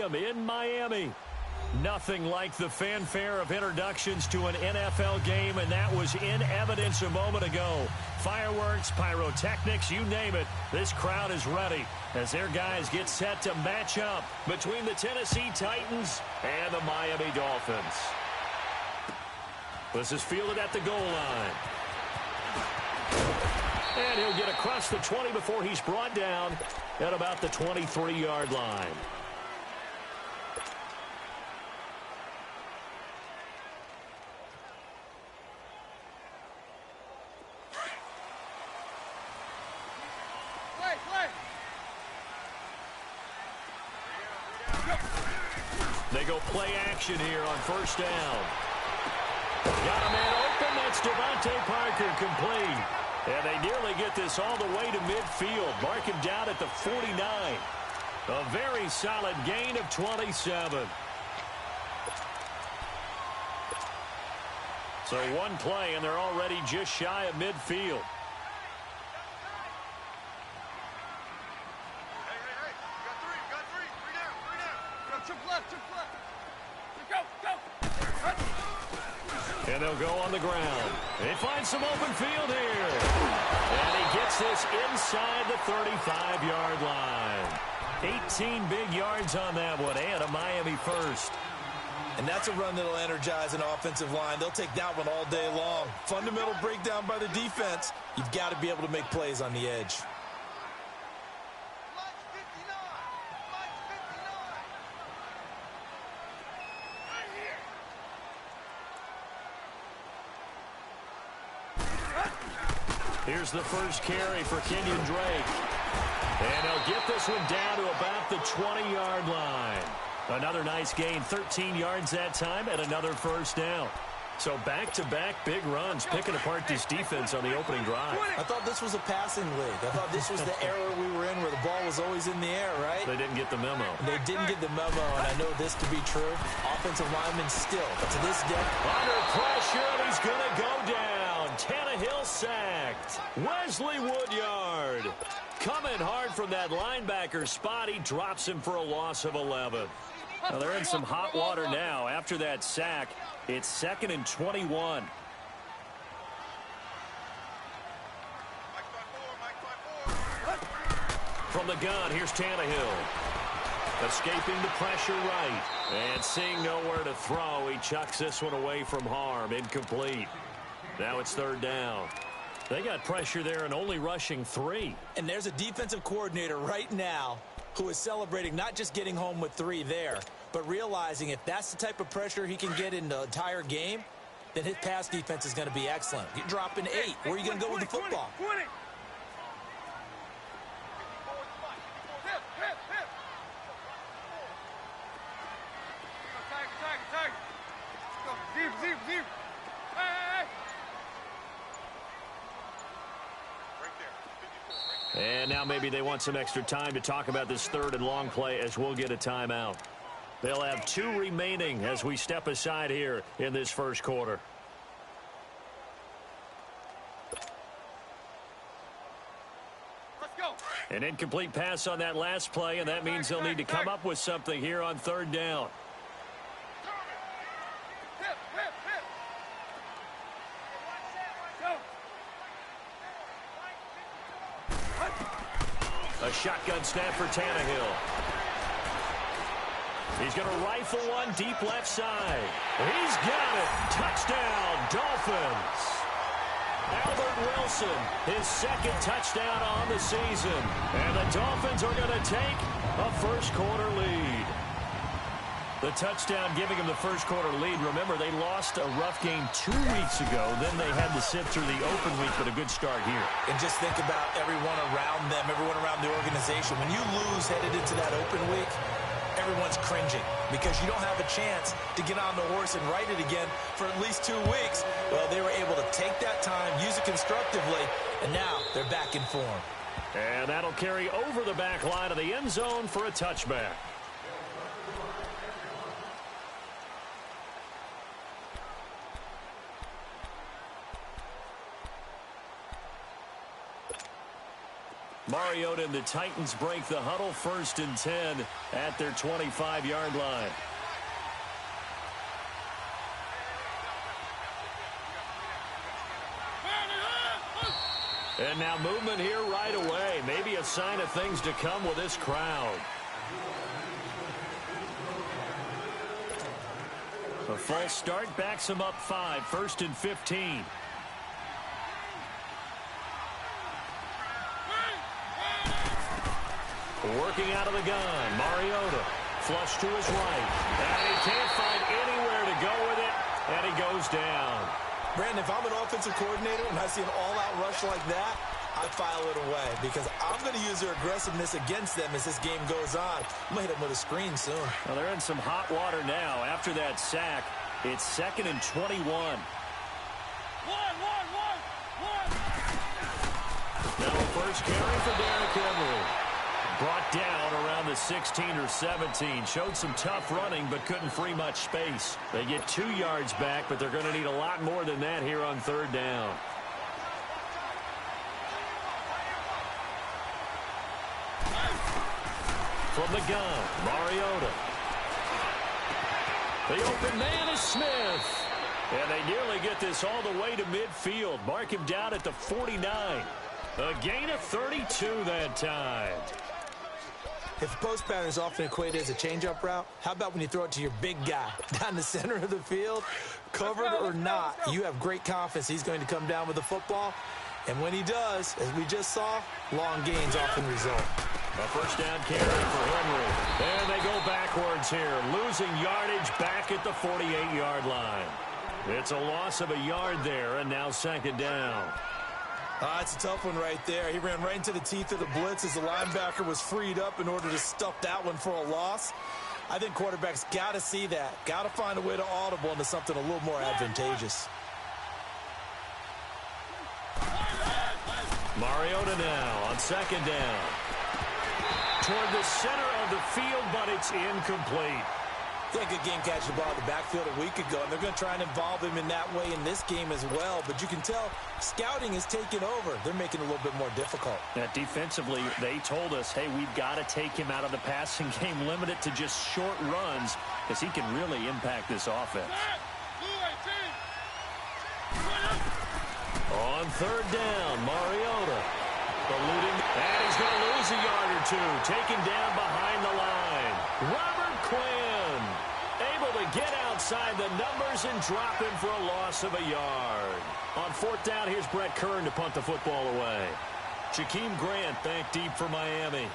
Stadium in Miami. Nothing like the fanfare of introductions to an NFL game, and that was in evidence a moment ago. Fireworks, pyrotechnics, you name it. This crowd is ready as their guys get set to match up between the Tennessee Titans and the Miami Dolphins. This is fielded at the goal line. And he'll get across the 20 before he's brought down at about the 23-yard line. They go play action here on first down. Got a man open. That's Devontae Parker, complete. And they nearly get this all the way to midfield. Mark him down at the 49. A very solid gain of 27. So one play, and they're already just shy of midfield. And they'll go on the ground. They find some open field here. And he gets this inside the 35-yard line. 18 big yards on that one, and a Miami first. And that's a run that'll energize an offensive line. They'll take that one all day long. Fundamental breakdown by the defense. You've got to be able to make plays on the edge. Here's the first carry for Kenyon Drake. And he'll get this one down to about the 20-yard line. Another nice gain, 13 yards that time, and another first down. So back-to-back big runs, picking apart this defense on the opening drive. I thought this was a passing league. I thought this was the era we were in where the ball was always in the air, right? They didn't get the memo. They didn't get the memo, and I know this to be true. Offensive linemen still, but to this day. Under pressure, and he's going to go down. Tannehill sacked. Wesley Woodyard coming hard from that linebacker spot. He drops him for a loss of 11. Well, they're in some hot water now. After that sack, it's 2nd and 21. From the gun, here's Tannehill. Escaping the pressure right. And seeing nowhere to throw, he chucks this one away from harm. Incomplete. Now it's 3rd down. They got pressure there and only rushing 3. And there's a defensive coordinator right now who is celebrating not just getting home with 3 there, but realizing if that's the type of pressure he can get in the entire game, then his pass defense is going to be excellent. You're dropping 8. Where are you going to go with the football? 20. Deep. Hey. And now maybe they want some extra time to talk about this 3rd and long play as we'll get a timeout. They'll have 2 remaining as we step aside here in this first quarter. Let's go. An incomplete pass on that last play, and that means they'll need to come up with something here on 3rd down. A shotgun snap for Tannehill. He's going to rifle one deep left side. He's got it. Touchdown, Dolphins. Albert Wilson, his 2nd touchdown on the season. And the Dolphins are going to take a first-quarter lead. The touchdown giving them the first-quarter lead. Remember, they lost a rough game 2 weeks ago. Then they had to sit through the open week, but a good start here. And just think about everyone around them, everyone around the organization. When you lose headed into that open week, everyone's cringing because you don't have a chance to get on the horse and ride it again for at least 2 weeks. Well, they were able to take that time, use it constructively, and now they're back in form. And that'll carry over the back line of the end zone for a touchback. Mariota and the Titans break the huddle, 1st and 10 at their 25-yard line. And now movement here right away. Maybe a sign of things to come with this crowd. A false start backs him up 5, 1st and 15. Working out of the gun, Mariota. Flush to his right. And he can't find anywhere to go with it. And he goes down. Brandon, if I'm an offensive coordinator and I see an all-out rush like that, I file it away because I'm going to use their aggressiveness against them as this game goes on. I'm going to hit them with a screen soon. Well, they're in some hot water now. After that sack, it's 2nd and 21. Now a first carry for Derrick Henry. Brought down around the 16 or 17. Showed some tough running, but couldn't free much space. They get 2 yards back, but they're going to need a lot more than that here on 3rd down. From the gun, Mariota. The open man is Smith. And they nearly get this all the way to midfield. Mark him down at the 49. A gain of 32 that time. If post pattern is often equated as a change-up route, how about when you throw it to your big guy down the center of the field? Covered or not, you have great confidence he's going to come down with the football. And when he does, as we just saw, long gains often result. A first down carry for Henry. And they go backwards here, losing yardage back at the 48-yard line. It's a loss of a yard there, and now 2nd down. It's a tough one right there. He ran right into the teeth of the blitz as the linebacker was freed up in order to stuff that one for a loss. I think quarterbacks got to see that. Got to find a way to audible into something a little more advantageous. Mariota now on 2nd down. Toward the center of the field, but it's incomplete. Yeah, good game catching the ball in the backfield a week ago, and they're going to try and involve him in that way in this game as well. But you can tell scouting is taking over. They're making it a little bit more difficult. Defensively, they told us, hey, we've got to take him out of the passing game, limit it to just short runs, because he can really impact this offense. On 3rd down, Mariota. Eluding, and he's going to lose a yard or 2. Taken down behind the line. Robert Quinn able to get outside the numbers and drop him for a loss of a yard. On 4th down, here's Brett Kern to punt the football away. Jakeem Grant back deep for Miami.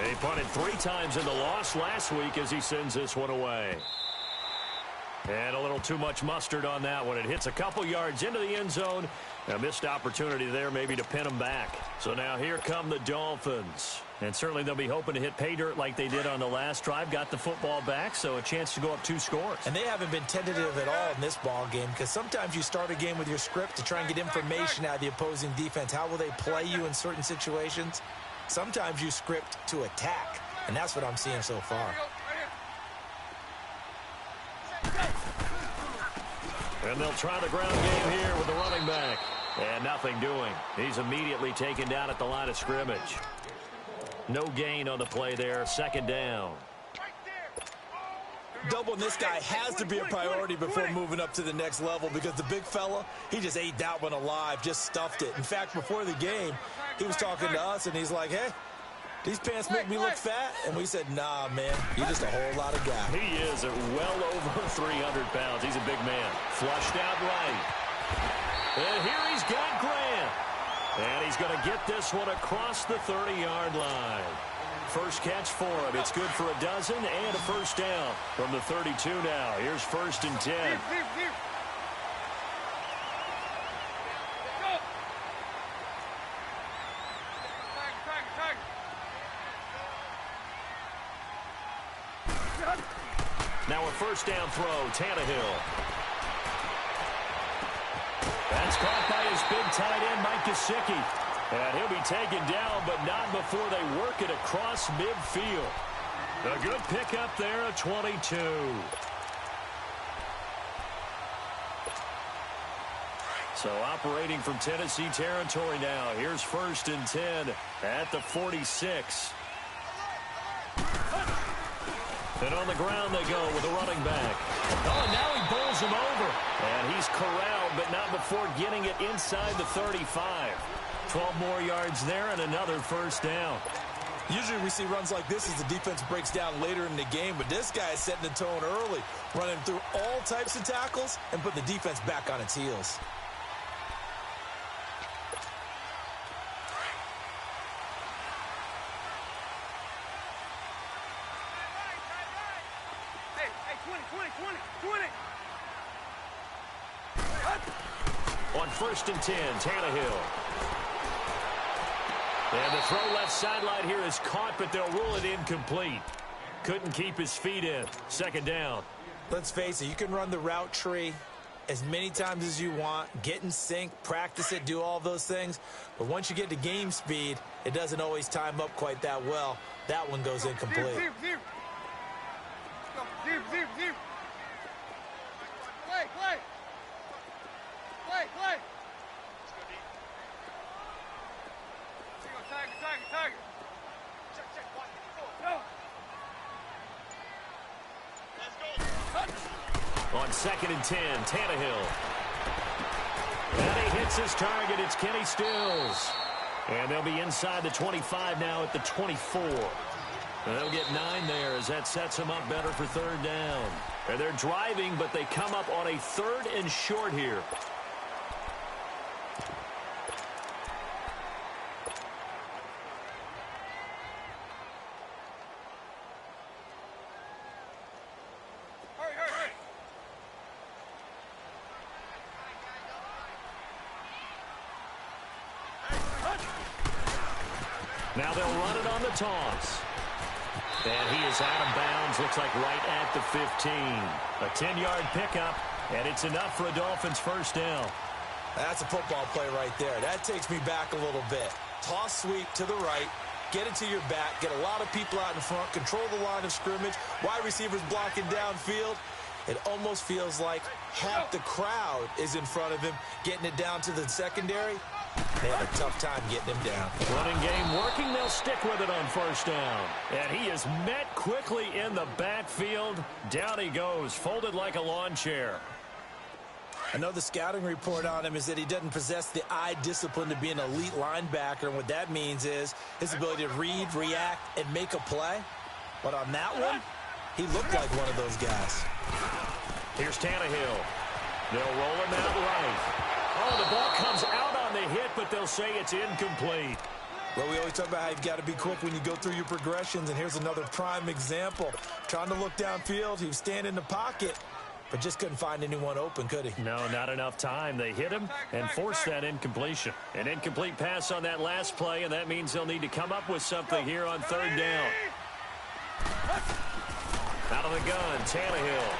He punted 3 times in the loss last week as he sends this one away. And a little too much mustard on that one. It hits a couple yards into the end zone. A missed opportunity there maybe to pin him back. So now here come the Dolphins. And certainly they'll be hoping to hit pay dirt like they did on the last drive. Got the football back, so a chance to go up 2 scores. And they haven't been tentative at all in this ball game because sometimes you start a game with your script to try and get information out of the opposing defense. How will they play you in certain situations? Sometimes you script to attack, and that's what I'm seeing so far. And they'll try the ground game here with the running back. And nothing doing. He's immediately taken down at the line of scrimmage. No gain on the play there. 2nd down. Doubling this guy has to be a priority before moving up to the next level because the big fella, he just ate that one alive, just stuffed it. In fact, before the game, he was talking to us, and he's like, hey, these pants make me look fat. And we said, nah, man, you're just a whole lot of guy. He is at well over 300 pounds. He's a big man. Flushed out right. And here he's got Grant. And he's going to get this one across the 30-yard line. First catch for him. It's good for a dozen and a first down from the 32 now. Here's 1st and 10. Now a first down throw, Tannehill. That's caught by his big tight end, Mike Gesicki. And he'll be taken down, but not before they work it across midfield. A good pickup there, a 22. So operating from Tennessee territory now. Here's 1st and 10 at the 46. And on the ground they go with a running back. Oh, and now he bowls him over. And he's corralled, but not before getting it inside the 35. 12 more yards there and another 1st down. Usually we see runs like this as the defense breaks down later in the game, but this guy is setting the tone early, running through all types of tackles and putting the defense back on its heels. On 1st and 10, Tannehill. And the throw left sideline here is caught, but they'll rule it incomplete. Couldn't keep his feet in. 2nd down. Let's face it, you can run the route tree as many times as you want, get in sync, practice it, do all those things. But once you get to game speed, it doesn't always time up quite that well. That one goes incomplete. Play. Tiger. Check. Watch it. No. Let's go. On 2nd and 10, Tannehill. And he hits his target. It's Kenny Stills. And they'll be inside the 25 now at the 24. And they'll get 9 there as that sets them up better for 3rd down. And they're driving, but they come up on a 3rd and short here. Now they'll run it on the toss. And he is out of bounds, looks like right at the 15. A 10-yard pickup, and it's enough for a Dolphins 1st down. That's a football play right there. That takes me back a little bit. Toss sweep to the right, get it to your back, get a lot of people out in front, control the line of scrimmage, wide receivers blocking downfield. It almost feels like half the crowd is in front of him, getting it down to the secondary. They have a tough time getting him down. Running game working. They'll stick with it on 1st down. And he is met quickly in the backfield. Down he goes, folded like a lawn chair. I know the scouting report on him is that he doesn't possess the eye discipline to be an elite linebacker. And what that means is his ability to read, react, and make a play. But on that one, he looked like one of those guys. Here's Tannehill. They'll roll him out right. Oh, the ball comes out on the hit, but they'll say it's incomplete. Well, we always talk about how you've got to be quick when you go through your progressions, and here's another prime example. Trying to look downfield, he was standing in the pocket, but just couldn't find anyone open, could he? No, not enough time. They hit him and forced that incompletion. An incomplete pass on that last play, and that means they'll need to come up with something here on 3rd down. Out of the gun, Tannehill.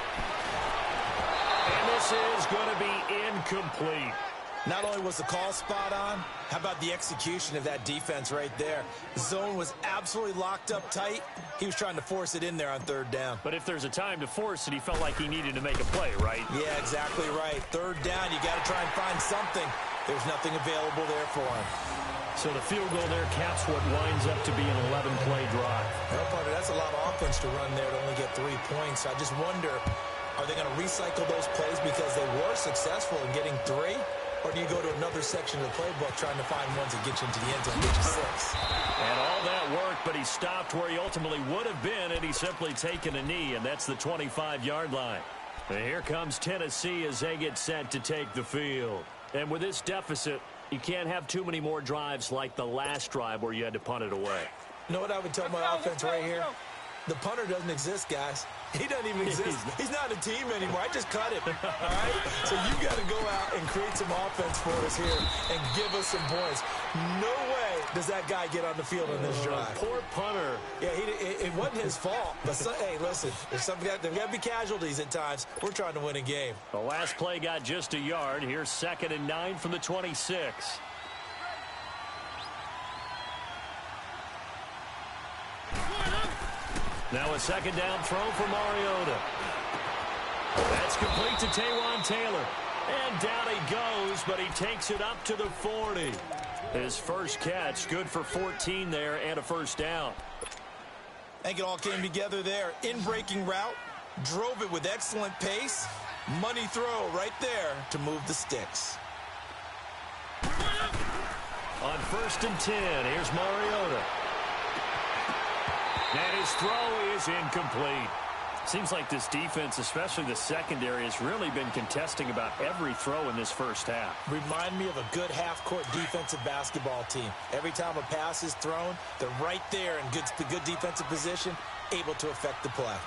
And this is going to be incomplete. Not only was the call spot on, how about the execution of that defense right there? The zone was absolutely locked up tight. He was trying to force it in there on 3rd down. But if there's a time to force it, he felt like he needed to make a play, right? Yeah, exactly right. 3rd down, you got to try and find something. There's nothing available there for him. So the field goal there caps what winds up to be an 11-play drive. Well, partner, that's a lot of offense to run there to only get 3 points. I just wonder, are they going to recycle those plays because they were successful in getting 3? Or do you go to another section of the playbook trying to find ones that get you into the end zone and get you 6? And all that worked, but he stopped where he ultimately would have been, and he's simply taken a knee, and that's the 25-yard line. And here comes Tennessee as they get set to take the field. And with this deficit, you can't have too many more drives like the last drive where you had to punt it away. You know what I would tell my offense right here? The punter doesn't exist, guys. He doesn't even exist. He's not a team anymore. I just cut him, all right? So you got to go out and create some offense for us here and give us some points. No way does that guy get on the field in this drive. Poor punter. Yeah, it wasn't his fault. But, hey, listen, there's got to be casualties at times. We're trying to win a game. The last play got just a yard. Here's 2nd and 9 from the 26. Now a 2nd down throw for Mariota. That's complete to Taywan Taylor. And down he goes, but he takes it up to the 40. His first catch, good for 14 there and a first down. I think it all came together there. In-breaking route, drove it with excellent pace. Money throw right there to move the sticks. On 1st and 10, here's Mariota. And his throw is incomplete. Seems like this defense, especially the secondary, has really been contesting about every throw in this first half. Remind me of a good half-court defensive basketball team. Every time a pass is thrown, they're right there in good defensive position, able to affect the play.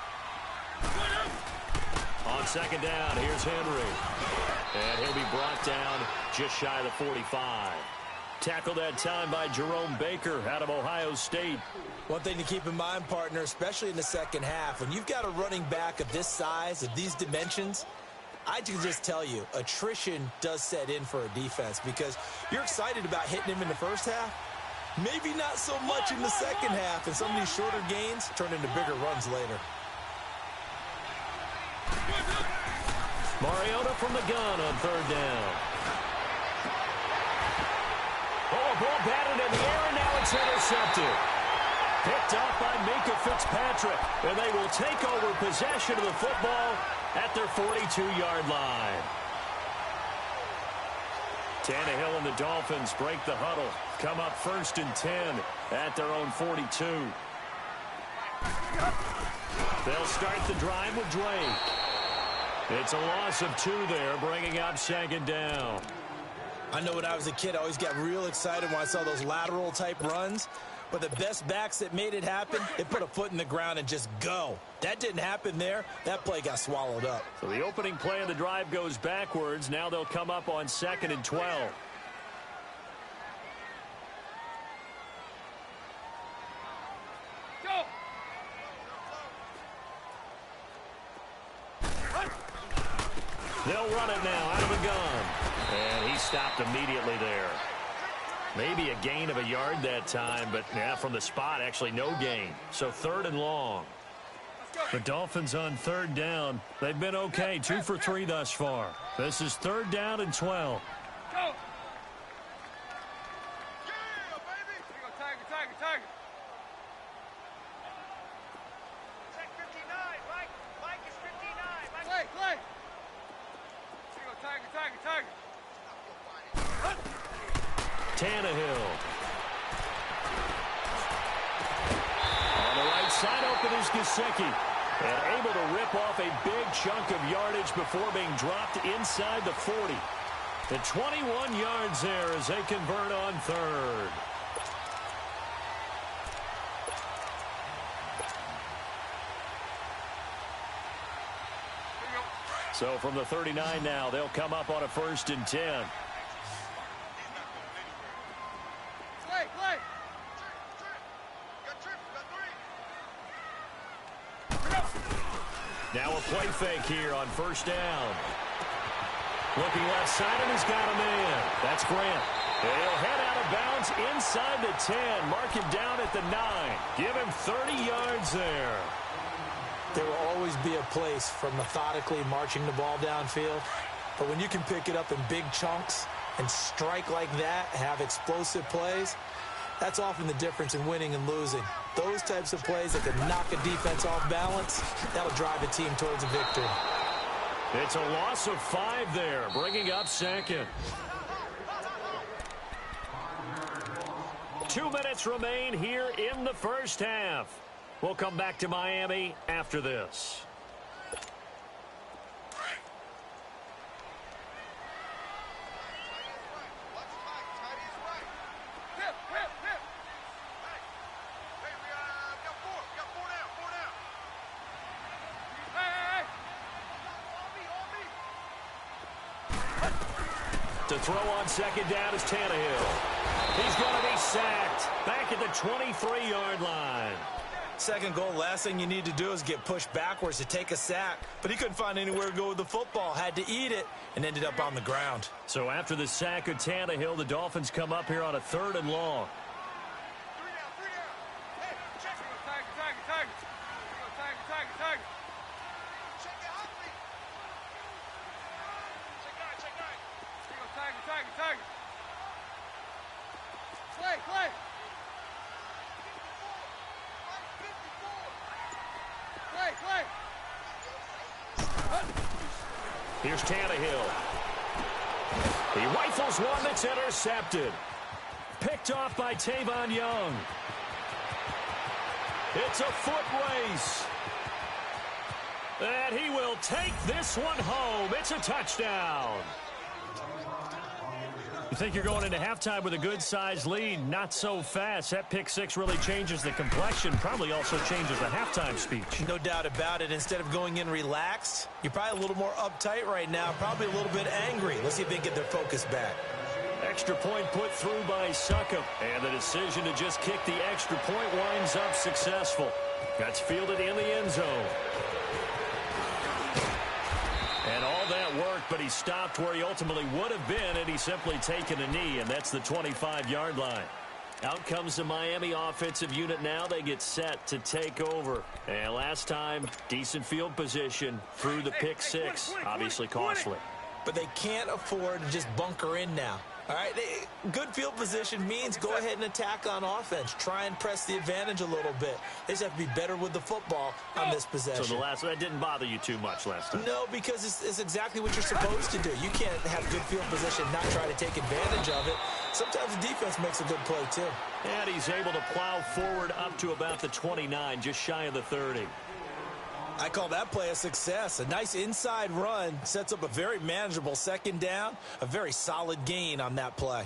On 2nd down, here's Henry. And he'll be brought down just shy of the 45. Tackled that time by Jerome Baker out of Ohio State. One thing to keep in mind, partner, especially in the second half, when you've got a running back of this size, of these dimensions, I can just tell you, attrition does set in for a defense because you're excited about hitting him in the first half. Maybe not so much in the second half, and some of these shorter gains turn into bigger runs later. Mariota from the gun on 3rd down. Oh, a ball batted in the air, and now it's intercepted. Picked up by Minka Fitzpatrick, and they will take over possession of the football at their 42-yard line. Tannehill and the Dolphins break the huddle, come up 1st and 10 at their own 42. They'll start the drive with Drake. It's a loss of 2 there, bringing up 2nd down. I know when I was a kid, I always got real excited when I saw those lateral-type runs. But the best backs that made it happen, they put a foot in the ground and just go. That didn't happen there. That play got swallowed up. So the opening play of the drive goes backwards. Now they'll come up on 2nd and 12. Go! They'll run it now out of the gun. And he stopped immediately there. Maybe a gain of a yard that time, but yeah, from the spot, actually no gain. So 3rd and long. The Dolphins on 3rd down. They've been okay, 2 for 3 thus far. This is 3rd down and 12. Go! Yeah, baby! Here you go, Tiger. Check 59, Mike. Mike is 59. Mike. Clay. Here you go, Tiger. Tannehill. On the right side, open is Gesicki. And able to rip off a big chunk of yardage before being dropped inside the 40. The 21 yards there as they convert on 3rd. So from the 39 now, they'll come up on a 1st and 10. Clay. Now a play fake here on 1st down. Looking left side, and he's got a man. That's Grant. He'll head out of bounds inside the 10. Mark him down at the 9. Give him 30 yards there. There will always be a place for methodically marching the ball downfield. But when you can pick it up in big chunks and strike like that, have explosive plays, that's often the difference in winning and losing. Those types of plays that can knock a defense off balance, that'll drive a team towards a victory. It's a loss of 5 there, bringing up 2nd. 2 minutes remain here in the first half. We'll come back to Miami after this. To throw on 2nd down is Tannehill. He's going to be sacked back at the 23-yard line. Second goal, last thing you need to do is get pushed backwards to take a sack. But he couldn't find anywhere to go with the football, had to eat it, and ended up on the ground. So after the sack of Tannehill, the Dolphins come up here on a 3rd and long. Clay. Clay. Here's Tannehill. He rifles one that's intercepted. Picked off by Tavon Young. It's a foot race. And he will take this one home. It's a touchdown. You think you're going into halftime with a good-sized lead? Not so fast. That pick six really changes the complexion, probably also changes the halftime speech. No doubt about it. Instead of going in relaxed, you're probably a little more uptight right now, probably a little bit angry. Let's see if they can get their focus back. Extra point put through by Succop. And the decision to just kick the extra point winds up successful. That's fielded in the end zone. And all that worked, but he stopped where he ultimately would have been had he simply taken a knee, and that's the 25-yard line. Out comes the Miami offensive unit now. They get set to take over. And last time, decent field position through the pick six. Obviously costly. But they can't afford to just bunker in now. All right, good field position means go ahead and attack on offense. Try and press the advantage a little bit. They just have to be better with the football on this possession. So that didn't bother you too much last time? No, because it's exactly what you're supposed to do. You can't have good field position, not try to take advantage of it. Sometimes the defense makes a good play, too. And he's able to plow forward up to about the 29, just shy of the 30. I call that play a success. A nice inside run sets up a very manageable second down, a very solid gain on that play.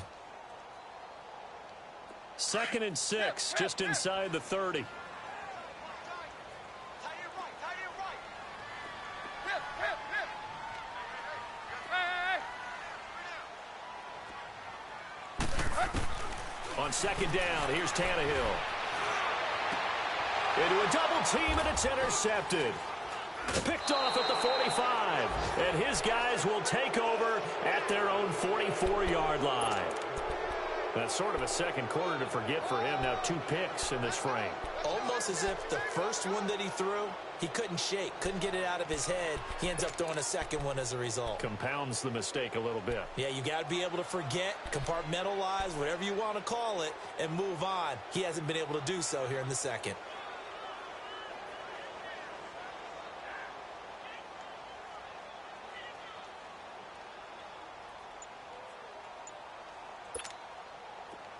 2nd and 6, just inside the 30. On 2nd down, here's Tannehill. Into a double team, and it's intercepted. Picked off at the 45. And his guys will take over at their own 44-yard line. That's sort of a second quarter to forget for him. Now 2 picks in this frame. Almost as if the first one that he threw, he couldn't shake, couldn't get it out of his head. He ends up throwing a second one as a result. Compounds the mistake a little bit. Yeah, you got to be able to forget, compartmentalize, whatever you want to call it, and move on. He hasn't been able to do so here in the second.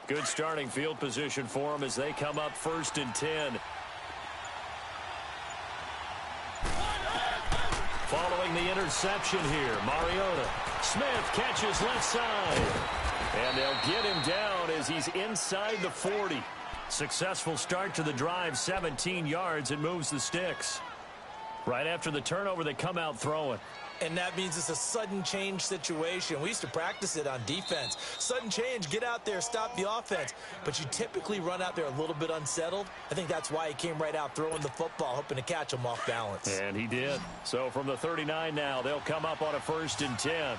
Good starting field position for them as they come up 1st and 10. Following the interception here, Mariota. Smith catches left side. And they'll get him down as he's inside the 40. Successful start to the drive, 17 yards, and moves the sticks. Right after the turnover, they come out throwing. And that means it's a sudden change situation. We used to practice it on defense. Sudden change, get out there, stop the offense. But you typically run out there a little bit unsettled. I think that's why he came right out throwing the football, hoping to catch him off balance. And he did. So from the 39 now, they'll come up on a 1st and 10.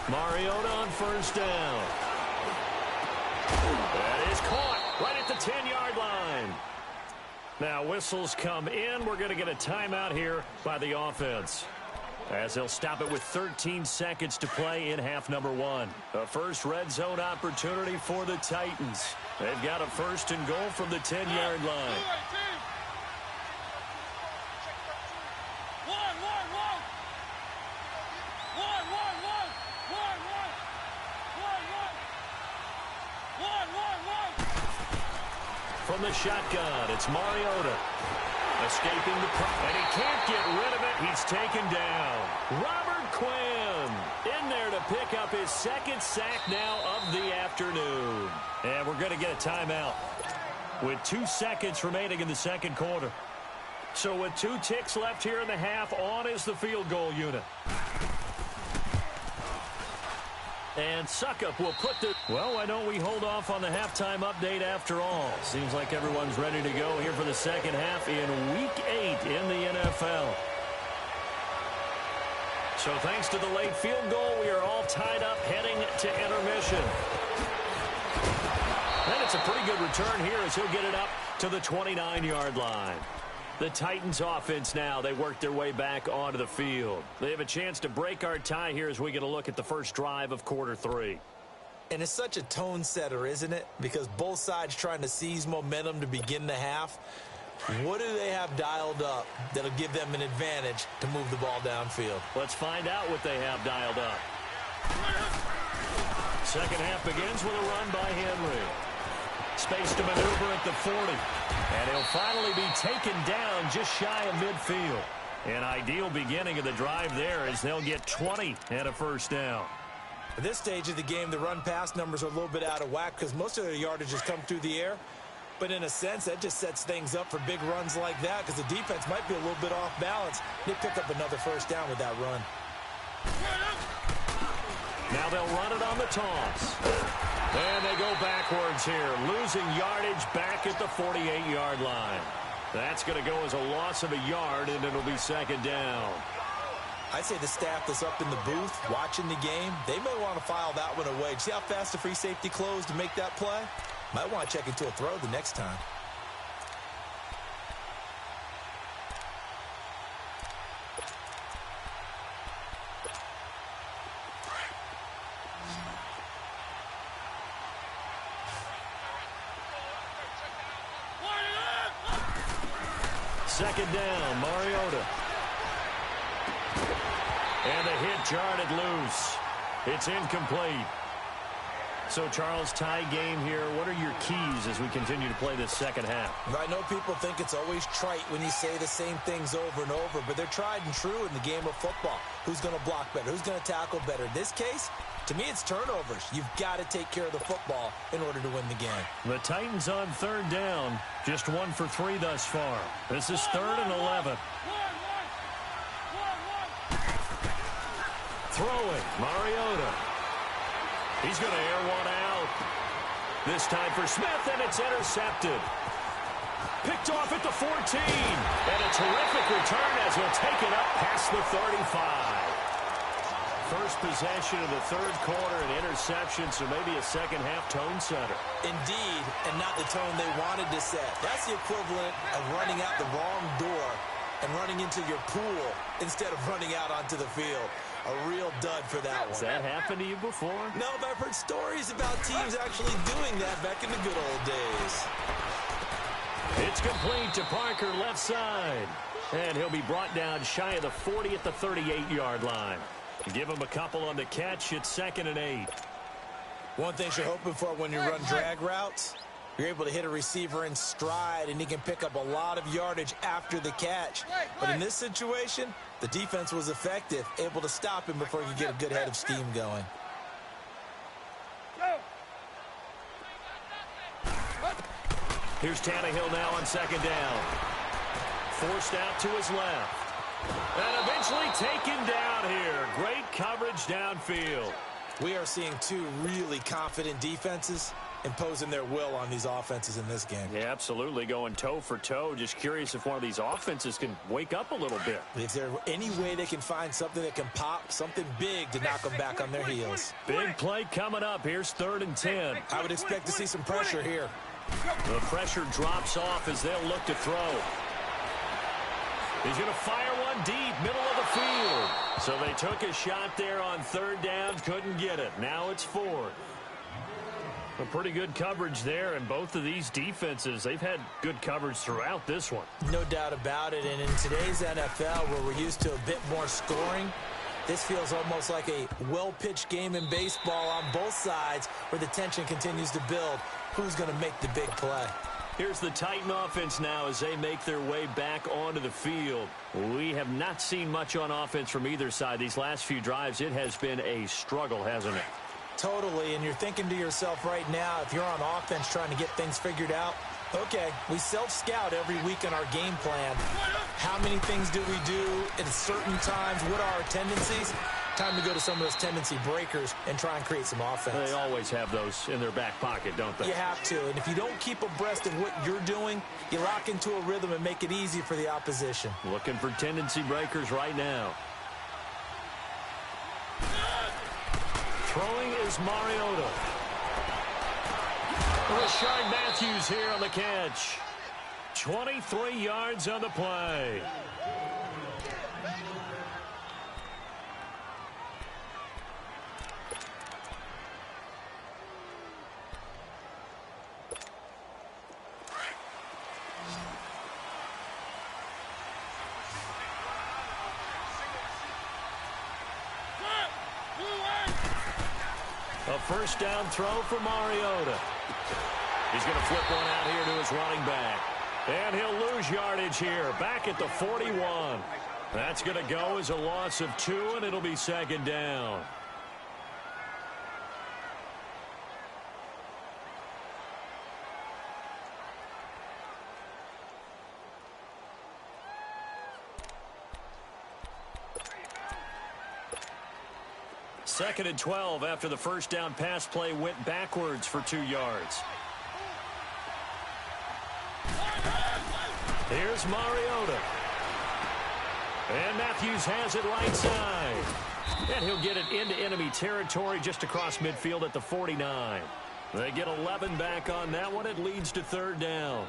Mariota on 1st down. That is caught right at the 10-yard line. Now whistles come in. We're going to get a timeout here by the offense, as they'll stop it with 13 seconds to play in half number 1. A first red zone opportunity for the Titans. They've got a 1st and goal from the 10-yard line. From the shotgun, it's Mariota. Escaping the pressure, and he can't get rid of it. He's taken down. Robert Quinn in there to pick up his 2nd sack now of the afternoon. And we're going to get a timeout with 2 seconds remaining in the 2nd quarter. So with 2 ticks left here in the half, on is the field goal unit. And Succop will put the... Well, why don't we hold off on the halftime update after all? Seems like everyone's ready to go here for the second half in Week 8 in the NFL. So thanks to the late field goal, we are all tied up heading to intermission. And it's a pretty good return here as he'll get it up to the 29-yard line. The Titans offense now, they work their way back onto the field. They have a chance to break our tie here as we get a look at the first drive of quarter 3. And it's such a tone setter, isn't it? Because both sides trying to seize momentum to begin the half. What do they have dialed up that'll give them an advantage to move the ball downfield? Let's find out what they have dialed up. Second half begins with a run by Henry. Space to maneuver at the 40. And he'll finally be taken down just shy of midfield. An ideal beginning of the drive there as they'll get 20 and a first down. At this stage of the game, the run-pass numbers are a little bit out of whack because most of their yardage has come through the air. But in a sense, that just sets things up for big runs like that because the defense might be a little bit off balance. They pick up another first down with that run. Now they'll run it on the toss. And they go backwards here, losing yardage back at the 48-yard line. That's going to go as a loss of a yard, and it'll be second down. I'd say the staff that's up in the booth watching the game, they may want to file that one away. See how fast the free safety closed to make that play? Might want to check into a throw the next time. Second down, Mariota. And the hit jarred it loose. It's incomplete. So, Charles, tie game here. What are your keys as we continue to play this second half? I know people think it's always trite when you say the same things over and over, but they're tried and true in the game of football. Who's going to block better? Who's going to tackle better? In this case, to me, it's turnovers. You've got to take care of the football in order to win the game. The Titans on third down. Just 1 for 3 thus far. This is 3rd and 11. Throwing, Mariota. He's going to air one out. This time for Smith, and it's intercepted. Picked off at the 14. And a terrific return as he'll take it up past the 35. First possession of the third quarter, an interception, so maybe a second half tone setter. Indeed, and not the tone they wanted to set. That's the equivalent of running out the wrong door and running into your pool instead of running out onto the field. A real dud for that one. Has that happened to you before? No, but I've heard stories about teams actually doing that back in the good old days. It's complete to Parker, left side. And he'll be brought down shy of the 40 at the 38-yard line. Give him a couple on the catch. It's 2nd and 8. One thing you're hoping for when you run drag routes, you're able to hit a receiver in stride, and he can pick up a lot of yardage after the catch. But in this situation, the defense was effective, able to stop him before he could get a good head of steam going. Here's Tannehill now on 2nd down. Forced out to his left. And eventually taken down here. Great coverage downfield. We are seeing two really confident defenses imposing their will on these offenses in this game. Yeah, absolutely. Going toe for toe. Just curious if one of these offenses can wake up a little bit. Is there any way they can find something that can pop, something big to knock them back on their heels? Big play coming up. Here's 3rd and 10. I would expect to see some pressure here. The pressure drops off as they'll look to throw. He's going to fire one deep, middle of the field. So they took a shot there on 3rd down, couldn't get it. Now it's 4th. A pretty good coverage there, and both of these defenses, they've had good coverage throughout this one. No doubt about it, and in today's NFL, where we're used to a bit more scoring, this feels almost like a well-pitched game in baseball on both sides where the tension continues to build. Who's going to make the big play? Here's the Titan offense now as they make their way back onto the field. We have not seen much on offense from either side. These last few drives, it has been a struggle, hasn't it? Totally, and you're thinking to yourself right now, if you're on offense trying to get things figured out, okay, we self-scout every week in our game plan. How many things do we do at certain times? What are our tendencies? Time to go to some of those tendency breakers and try and create some offense. They always have those in their back pocket, don't they? You have to, and if you don't keep abreast of what you're doing, you lock into a rhythm and make it easy for the opposition. Looking for tendency breakers right now. Throwing is Mariota. Rashard Matthews here on the catch. 23 yards on the play. A first down throw for Mariota. He's going to flip one out here to his running back. And he'll lose yardage here, back at the 41. That's going to go as a loss of 2, and it'll be second down. Second and 12 after the first down pass play went backwards for 2 yards. Here's Mariota. And Matthews has it right side. And he'll get it into enemy territory just across midfield at the 49. They get 11 back on that one. It leads to third down.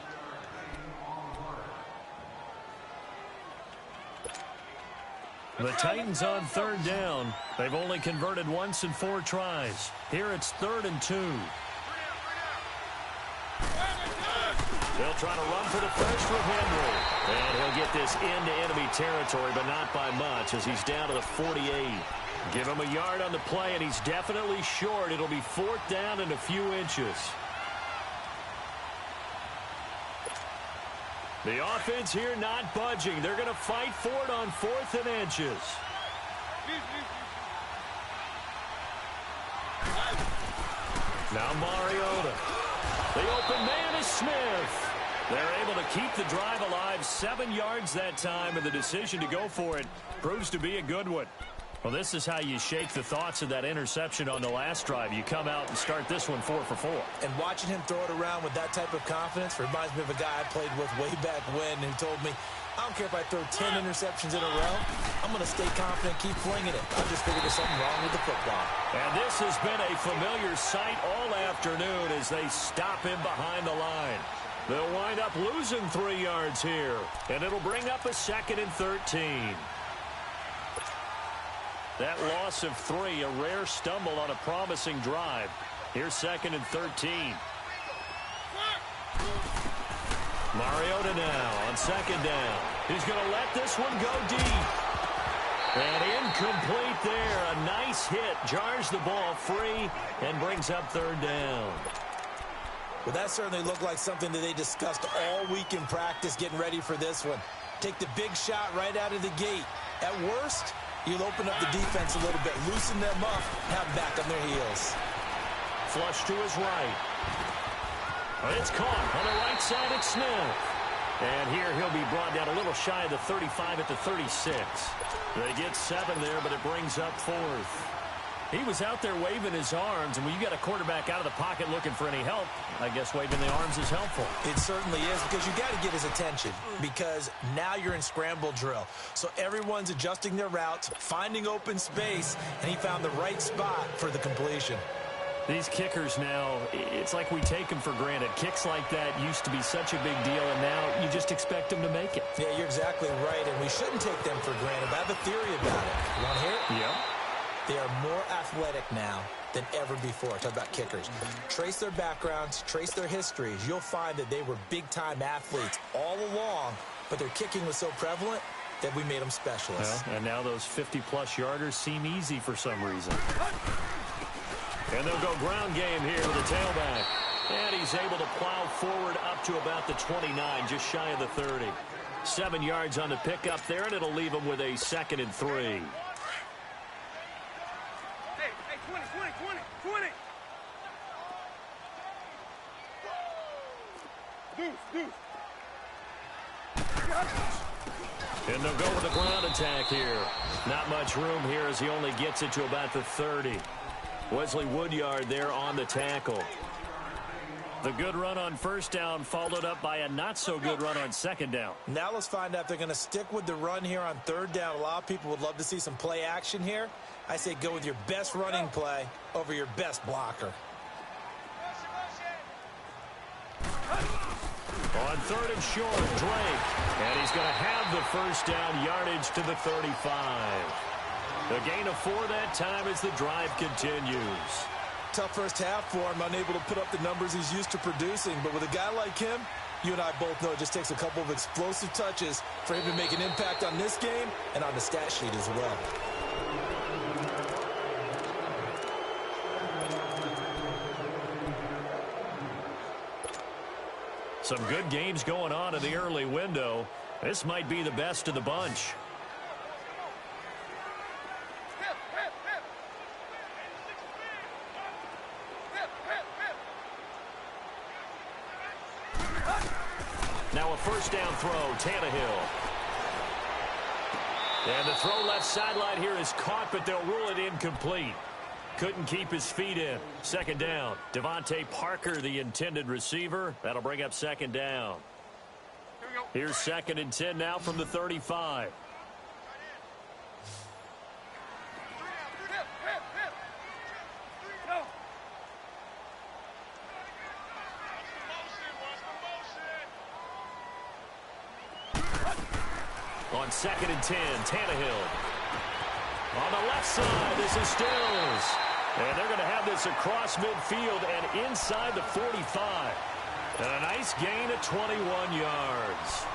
The Titans on third down. They've only converted once in 4 tries. Here it's 3rd and 2. They'll try to run for the first with Henry. And he'll get this into enemy territory, but not by much as he's down to the 48. Give him a yard on the play, and he's definitely short. It'll be 4th down and a few inches. The offense here not budging. They're going to fight for it on 4th and inches. Now Mariota. The open man is Smith. They're able to keep the drive alive. 7 yards that time, and the decision to go for it proves to be a good one. Well, this is how you shake the thoughts of that interception on the last drive. You come out and start this one 4 for 4. And watching him throw it around with that type of confidence reminds me of a guy I played with way back when who told me, I don't care if I throw 10 interceptions in a row. I'm going to stay confident, keep flinging it. I just figured there's something wrong with the football. And this has been a familiar sight all afternoon as they stop him behind the line. They'll wind up losing 3 yards here, and it'll bring up a 2nd and 13. That loss of 3, a rare stumble on a promising drive. Here's 2nd and 13. Mariota now on 2nd down. He's going to let this one go deep. And incomplete there. A nice hit. Jars the ball free and brings up 3rd down. Well, that certainly looked like something that they discussed all week in practice getting ready for this one. Take the big shot right out of the gate. At worst, you'll open up the defense a little bit, loosen them up, have them back on their heels. Flush to his right. It's caught on the right side at Smith. And here he'll be brought down a little shy of the 35 at the 36. They get 7 there, but it brings up 4th. He was out there waving his arms, and when you got a quarterback out of the pocket looking for any help, I guess waving the arms is helpful. It certainly is, because you got to get his attention, because now you're in scramble drill. So everyone's adjusting their routes, finding open space, and he found the right spot for the completion. These kickers now, it's like we take them for granted. Kicks like that used to be such a big deal, and now you just expect them to make it. Yeah, you're exactly right, and we shouldn't take them for granted. I have a theory about it. You want to hear it? Yep. They are more athletic now than ever before. Talk about kickers. Trace their backgrounds, trace their histories. You'll find that they were big-time athletes all along, but their kicking was so prevalent that we made them specialists. Well, and now those 50-plus yarders seem easy for some reason. And they'll go ground game here with the tailback. And he's able to plow forward up to about the 29, just shy of the 30. 7 yards on the pickup there, and it'll leave him with a 2nd and 3. And they'll go with the ground attack here. Not much room here as he only gets it to about the 30. Wesley Woodyard there on the tackle. The good run on first down followed up by a not-so-good run on second down. Now let's find out if they're going to stick with the run here on third down. A lot of people would love to see some play action here. I say go with your best running play over your best blocker. On third and short, Drake. And he's going to have the first down, yardage to the 35. A gain of 4 that time as the drive continues. Tough first half for him, unable to put up the numbers he's used to producing. But with a guy like him, you and I both know it just takes a couple of explosive touches for him to make an impact on this game and on the stat sheet as well. Some good games going on in the early window. This might be the best of the bunch. Now a first down throw, Tannehill. And the throw left sideline here is caught, but they'll rule it incomplete. Couldn't keep his feet in. Second down. Devontae Parker, the intended receiver. That'll bring up second down. Here's second and 10 now from the 35. On second and 10, Tannehill. On the left side, this is Stills. And they're going to have this across midfield and inside the 45. And a nice gain of 21 yards.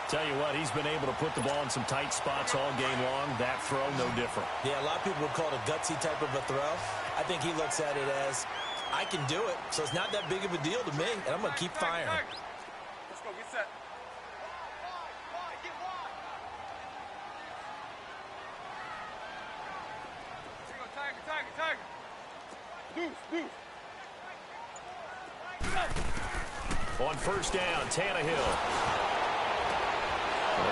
Tell you what, he's been able to put the ball in some tight spots all game long. That throw, no different. Yeah, a lot of people would call it a gutsy type of a throw. I think he looks at it as, I can do it, so it's not that big of a deal to me, and I'm going to keep firing. Let's go, get set. Tiger. Deuce. On first down, Tannehill.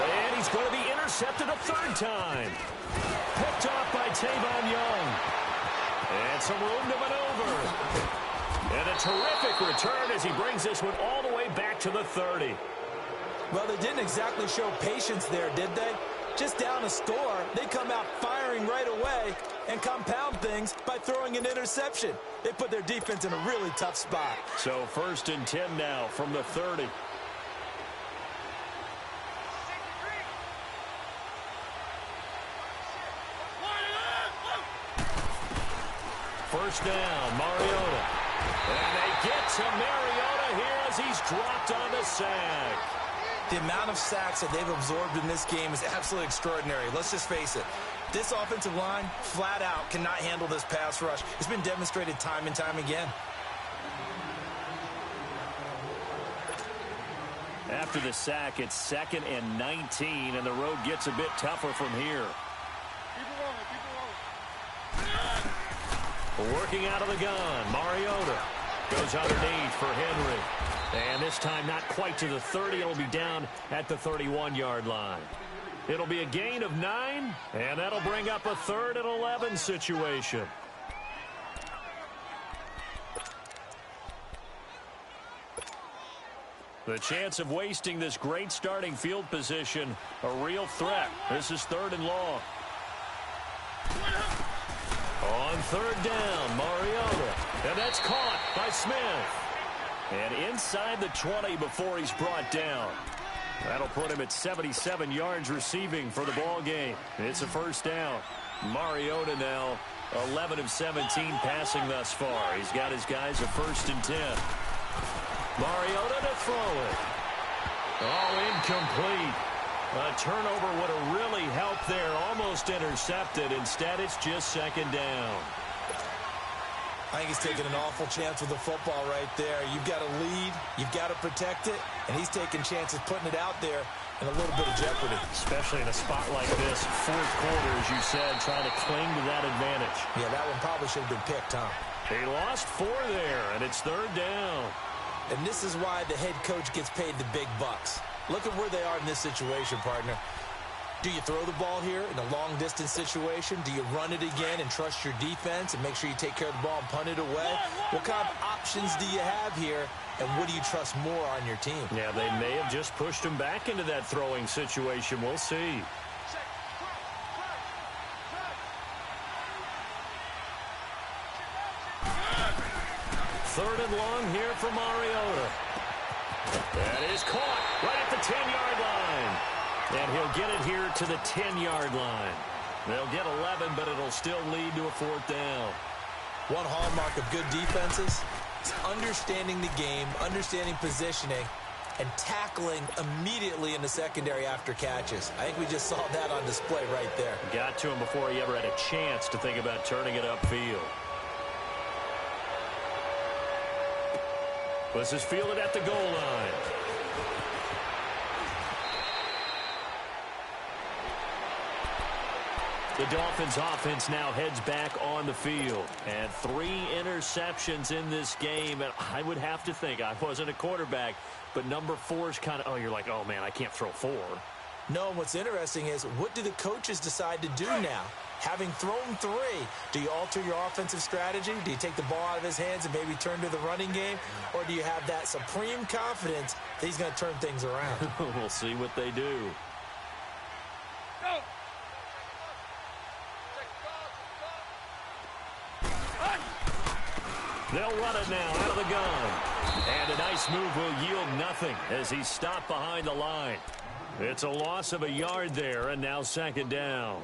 And he's going to be intercepted a third time. Picked off by Tavon Young. And some room to maneuver. And a terrific return as he brings this one all the way back to the 30. Well, they didn't exactly show patience there, did they? Just down a score, they come out firing right away and compound things by throwing an interception. They put their defense in a really tough spot. So first and 10 now from the 30. First down, Mariota. And they get to Mariota here as he's dropped on the sack. The amount of sacks that they've absorbed in this game is absolutely extraordinary. Let's just face it. This offensive line, flat out, cannot handle this pass rush. It's been demonstrated time and time again. After the sack, it's second and 19, and the road gets a bit tougher from here. Keep it rolling. Working out of the gun, Mariota goes underneath for Henry. And this time not quite to the 30. It'll be down at the 31-yard line. It'll be a gain of 9, and that'll bring up a 3rd and 11 situation. The chance of wasting this great starting field position, a real threat. This is 3rd and long. On 3rd down, Mariota. And that's caught by Smith. And inside the 20 before he's brought down. That'll put him at 77 yards receiving for the ball game. It's a first down. Mariota now 11 of 17 passing thus far. He's got his guys a 1st and 10. Mariota to throw it. Oh, incomplete. A turnover would have really helped there. Almost intercepted. Instead, it's just 2nd down. I think he's taking an awful chance with the football right there. You've got to lead, you've got to protect it, and he's taking chances putting it out there in a little bit of jeopardy. Especially in a spot like this, 4th quarter, as you said, trying to cling to that advantage. Yeah, that one probably should have been picked, huh? They lost 4 there, and it's 3rd down. And this is why the head coach gets paid the big bucks. Look at where they are in this situation, partner. Do you throw the ball here in a long-distance situation? Do you run it again and trust your defense and make sure you take care of the ball and punt it away? What kind of options do you have here, and what do you trust more on your team? Yeah, they may have just pushed him back into that throwing situation. We'll see. Third and long here for Mariota. That is caught right at the 10-yard line. And he'll get it here to the 10-yard line. They'll get 11, but it'll still lead to a 4th down. One hallmark of good defenses is understanding the game, understanding positioning, and tackling immediately in the secondary after catches. I think we just saw that on display right there. Got to him before he ever had a chance to think about turning it upfield. This is fielded at the goal line. The Dolphins offense now heads back on the field. And 3 interceptions in this game. And I would have to think, I wasn't a quarterback, but number 4 is kind of, oh, you're like, oh, man, I can't throw 4. No, what's interesting is, what do the coaches decide to do now? Having thrown 3, do you alter your offensive strategy? Do you take the ball out of his hands and maybe turn to the running game? Or do you have that supreme confidence that he's going to turn things around? We'll see what they do. Go! They'll run it now out of the gun. And a nice move will yield nothing as he's stopped behind the line. It's a loss of a yard there, and now 2nd down.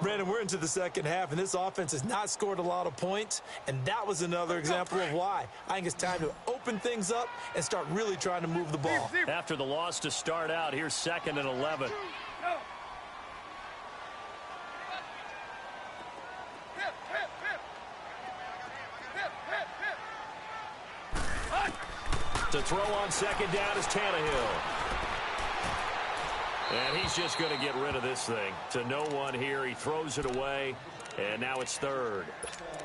Brandon, we're into the second half, and this offense has not scored a lot of points, and that was another example of why. I think it's time to open things up and start really trying to move the ball. After the loss to start out, here's 2nd and 11. To throw on 2nd down is Tannehill. And he's just going to get rid of this thing. To no one here. He throws it away, and now it's 3rd.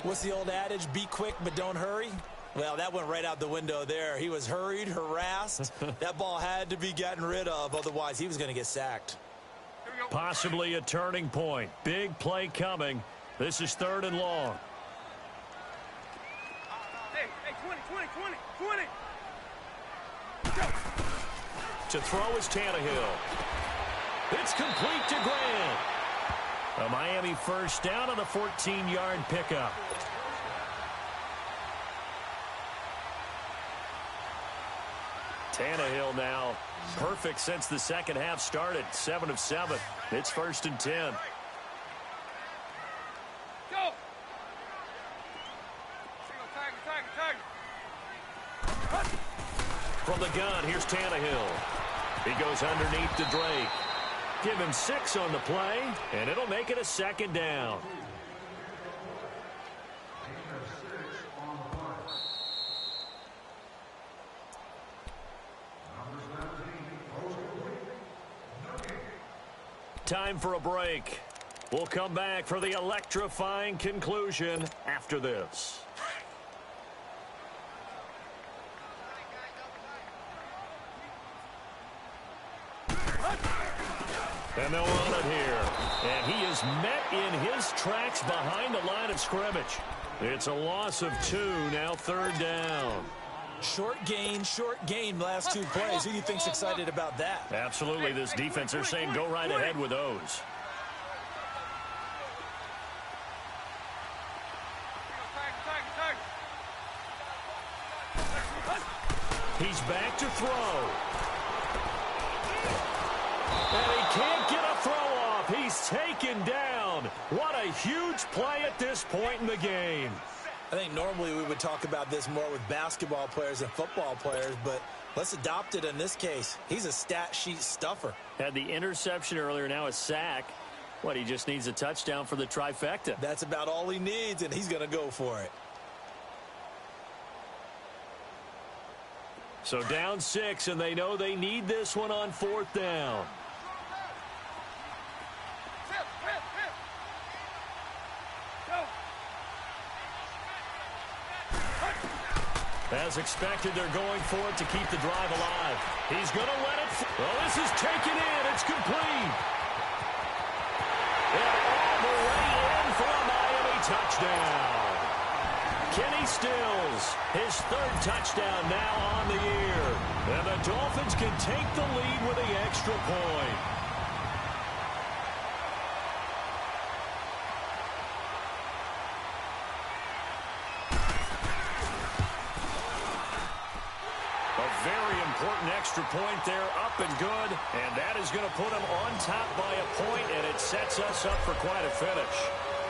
What's the old adage? Be quick, but don't hurry? Well, that went right out the window there. He was hurried, harassed. That ball had to be gotten rid of, otherwise he was going to get sacked. Possibly a turning point. Big play coming. This is 3rd and long. Hey, 20. To throw is Tannehill. It's complete to Grant. A Miami 1st down on a 14-yard pickup. Tannehill now perfect since the second half started. 7 of 7. It's 1st and 10. Go! Tiger. From the gun, here's Tannehill. He goes underneath to Drake. Give him 6 on the play, and it'll make it a 2nd down. Time for a break. We'll come back for the electrifying conclusion after this. And they'll run it here. And he is met in his tracks behind the line of scrimmage. It's a loss of 2, now 3rd down. Short gain last 2 plays. Who do you think's excited about that? Absolutely, this defense, they're saying go right ahead with those. He's back to throw. And he can't get a throw off. He's taken down. What a huge play at this point in the game. I think normally we would talk about this more with basketball players and football players, but let's adopt it in this case. He's a stat sheet stuffer. Had the interception earlier, now a sack. What, he just needs a touchdown for the trifecta. That's about all he needs, and he's going to go for it. So down 6, and they know they need this one on 4th down. As expected, they're going for it to keep the drive alive. He's going to let it. Well, this is taken in. It's complete. And all the way in for a Miami touchdown. Kenny Stills, his 3rd touchdown now on the year. And the Dolphins can take the lead with the extra point. an extra point there, up and good. And that is going to put them on top by a point, and it sets us up for quite a finish.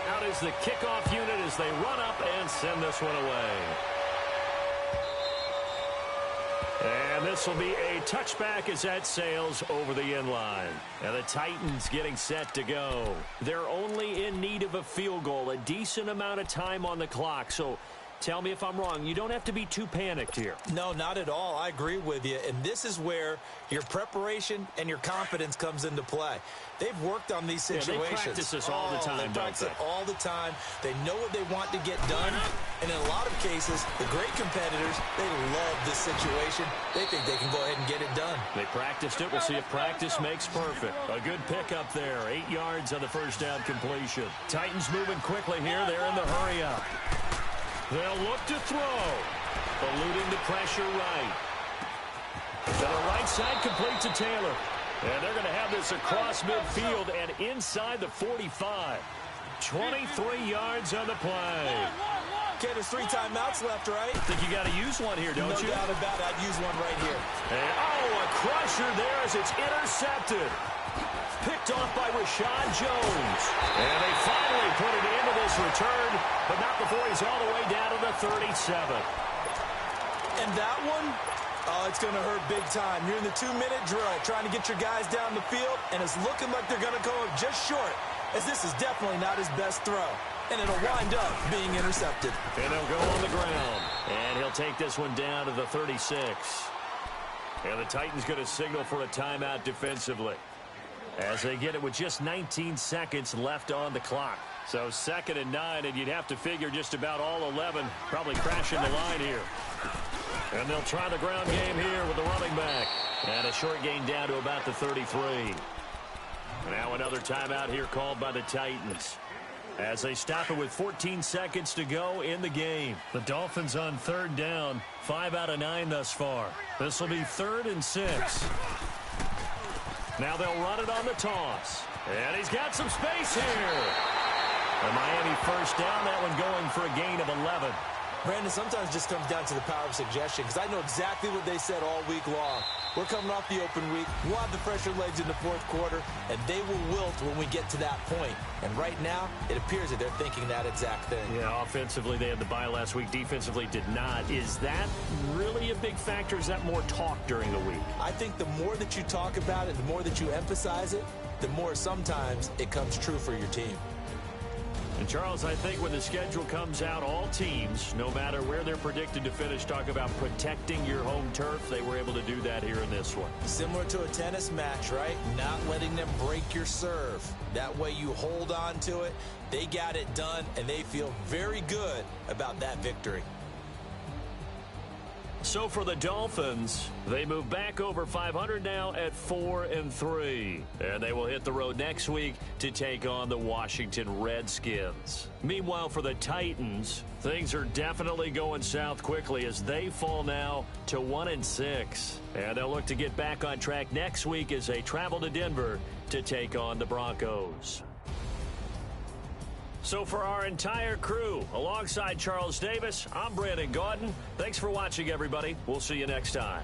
Out is the kickoff unit as they run up and send this one away. And this will be a touchback as that sails over the end line. And the Titans getting set to go. They're only in need of a field goal, a decent amount of time on the clock. So tell me if I'm wrong. You don't have to be too panicked here. No, not at all. I agree with you. And this is where your preparation and your confidence comes into play. They've worked on these situations. Yeah, they practice this all the time, they practice it all the time. They know what they want to get done. And in a lot of cases, the great competitors, they love this situation. They think they can go ahead and get it done. They practiced it. We'll see if practice makes perfect. A good pickup there. 8 yards on the first down completion. Titans moving quickly here. They're in the hurry up. They'll look to throw. Eluding the pressure right. To the right side, complete to Taylor. And they're going to have this across midfield and inside the 45. 23 yards on the play. Okay, there's 3 timeouts left, right? I think you got to use one here, don't you? No doubt about it. I'd use one right here. And, a crusher there as it's intercepted. Picked off by Rashad Jones. And they finally put it into this return, but not before he's all the way down to the 37. And that one, it's going to hurt big time. You're in the 2-minute drill, trying to get your guys down the field, and it's looking like they're going to go just short, as this is definitely not his best throw. And it'll wind up being intercepted. And they'll go on the ground. And he'll take this one down to the 36. And the Titans going to signal for a timeout defensively, as they get it with just 19 seconds left on the clock. So 2nd and 9, and you'd have to figure just about all 11 probably crashing the line here. And they'll try the ground game here with the running back. And a short gain down to about the 33. Now another timeout here called by the Titans, as they stop it with 14 seconds to go in the game. The Dolphins on 3rd down, 5 out of 9 thus far. This will be 3rd and 6. Now they'll run it on the toss. And he's got some space here. And Miami first down, that one going for a gain of 11. Brandon, sometimes it just comes down to the power of suggestion, because I know exactly what they said all week long. We're coming off the open week. We'll have the fresher legs in the 4th quarter, and they will wilt when we get to that point. And right now, it appears that they're thinking that exact thing. Yeah, offensively, they had the bye last week. Defensively, did not. Is that really a big factor? Is that more talk during the week? I think the more that you talk about it, the more that you emphasize it, the more sometimes it comes true for your team. And, Charles, I think when the schedule comes out, all teams, no matter where they're predicted to finish, talk about protecting your home turf. They were able to do that here in this one. Similar to a tennis match, right? Not letting them break your serve. That way you hold on to it. They got it done, and they feel very good about that victory. So for the Dolphins, they move back over 500 now at 4-3. And they will hit the road next week to take on the Washington Redskins. Meanwhile, for the Titans, things are definitely going south quickly as they fall now to 1-6. And they'll look to get back on track next week as they travel to Denver to take on the Broncos. So for our entire crew, alongside Charles Davis, I'm Brandon Gaudin. Thanks for watching, everybody. We'll see you next time.